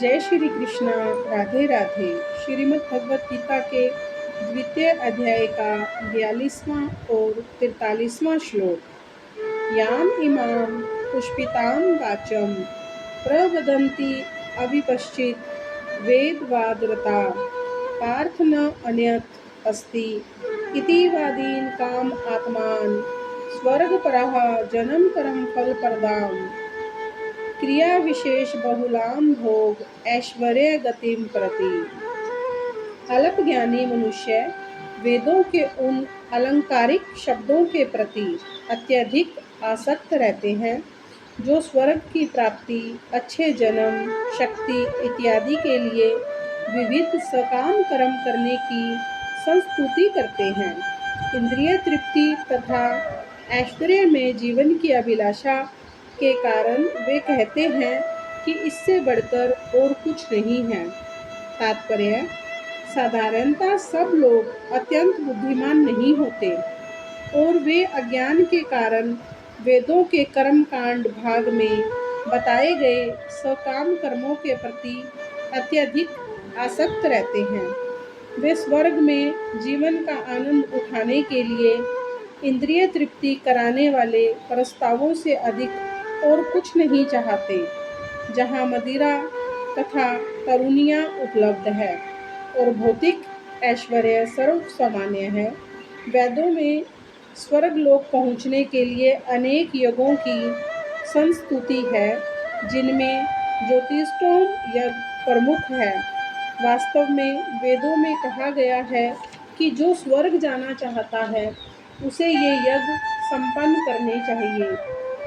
जय श्री कृष्ण। राधे राधे। श्रीमद् भगवत गीता के द्वितीय अध्याय का 42वां और 43वां श्लोक। याम इमां पुष्पितां वाचं प्रवदन्ति अविपश्चित वेदवादरता पार्थ न अन्यत् अस्ति इति वादीन् काम आत्मान स्वर्गपरः जन्म कर्म फलप्रदाम् क्रिया विशेष बहुलाम भोग ऐश्वर्य गतिम प्रति। अल्प ज्ञानी मनुष्य वेदों के उन अलंकारिक शब्दों के प्रति अत्यधिक आसक्त रहते हैं जो स्वर्ग की प्राप्ति, अच्छे जन्म, शक्ति इत्यादि के लिए विविध सकाम कर्म करने की संस्तुति करते हैं। इंद्रिय तृप्ति तथा ऐश्वर्य में जीवन की अभिलाषा के कारण वे कहते हैं कि इससे बढ़कर और कुछ नहीं है। तात्पर्य: साधारणतः सब लोग अत्यंत बुद्धिमान नहीं होते और वे अज्ञान के कारण वेदों के कर्म कांड भाग में बताए गए सकाम कर्मों के प्रति अत्यधिक आसक्त रहते हैं। वे स्वर्ग में जीवन का आनंद उठाने के लिए इंद्रिय तृप्ति कराने वाले प्रस्तावों से अधिक और कुछ नहीं चाहते। जहाँ मदिरा तथा तरुणियाँ उपलब्ध है और भौतिक ऐश्वर्य सर्वसामान्य है, वेदों में स्वर्ग लोक पहुँचने के लिए अनेक यज्ञों की संस्तुति है, जिनमें ज्योतिष्ठोम यज्ञ प्रमुख है। वास्तव में वेदों में कहा गया है कि जो स्वर्ग जाना चाहता है उसे ये यज्ञ संपन्न करने चाहिए,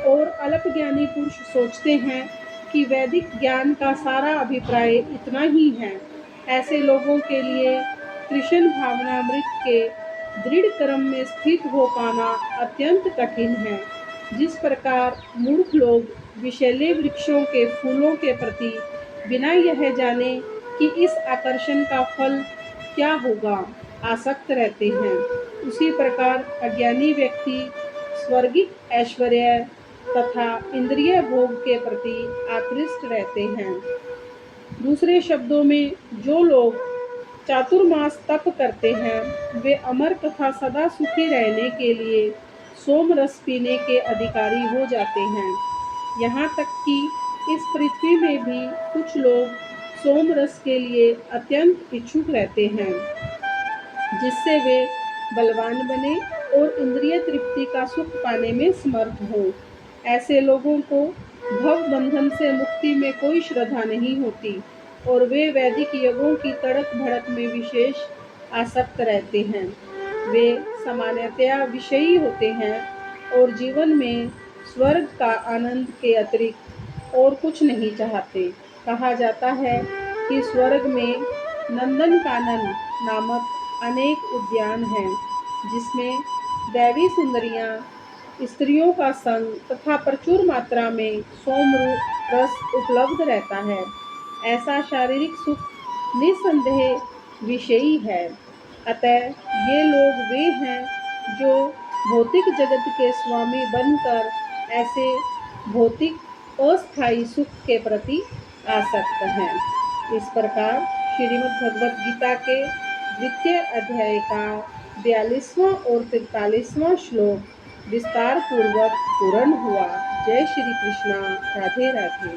और अल्पज्ञानी पुरुष सोचते हैं कि वैदिक ज्ञान का सारा अभिप्राय इतना ही है। ऐसे लोगों के लिए कृष्ण भावनामृत के दृढ़ क्रम में स्थित हो पाना अत्यंत कठिन है। जिस प्रकार मूर्ख लोग विषैले वृक्षों के फूलों के प्रति बिना यह जाने कि इस आकर्षण का फल क्या होगा आसक्त रहते हैं, उसी प्रकार अज्ञानी व्यक्ति स्वर्गिक ऐश्वर्य तथा इंद्रिय भोग के प्रति आकृष्ट रहते हैं। दूसरे शब्दों में, जो लोग चातुर्मास तप करते हैं वे अमर तथा सदा सुखी रहने के लिए सोम रस पीने के अधिकारी हो जाते हैं। यहाँ तक कि इस पृथ्वी में भी कुछ लोग सोम रस के लिए अत्यंत इच्छुक रहते हैं, जिससे वे बलवान बने और इंद्रिय तृप्ति का सुख पाने में समर्थ हों। ऐसे लोगों को भव बंधन से मुक्ति में कोई श्रद्धा नहीं होती और वे वैदिक यज्ञों की तड़क भड़क में विशेष आसक्त रहते हैं। वे सामान्यतया विषयी होते हैं और जीवन में स्वर्ग का आनंद के अतिरिक्त और कुछ नहीं चाहते। कहा जाता है कि स्वर्ग में नंदन कानन नामक अनेक उद्यान हैं, जिसमें दैवी सुंदरियां, स्त्रियों का संग तथा प्रचुर मात्रा में सोम रस उपलब्ध रहता है। ऐसा शारीरिक सुख निस्संदेह विषयी है। अतः ये लोग वे हैं जो भौतिक जगत के स्वामी बनकर ऐसे भौतिक अस्थायी सुख के प्रति आसक्त हैं। इस प्रकार श्रीमद् भगवत गीता के द्वितीय अध्याय का 42वां और 43वां श्लोक विस्तार पूर्वक पूर्ण हुआ। जय श्री कृष्ण। राधे राधे।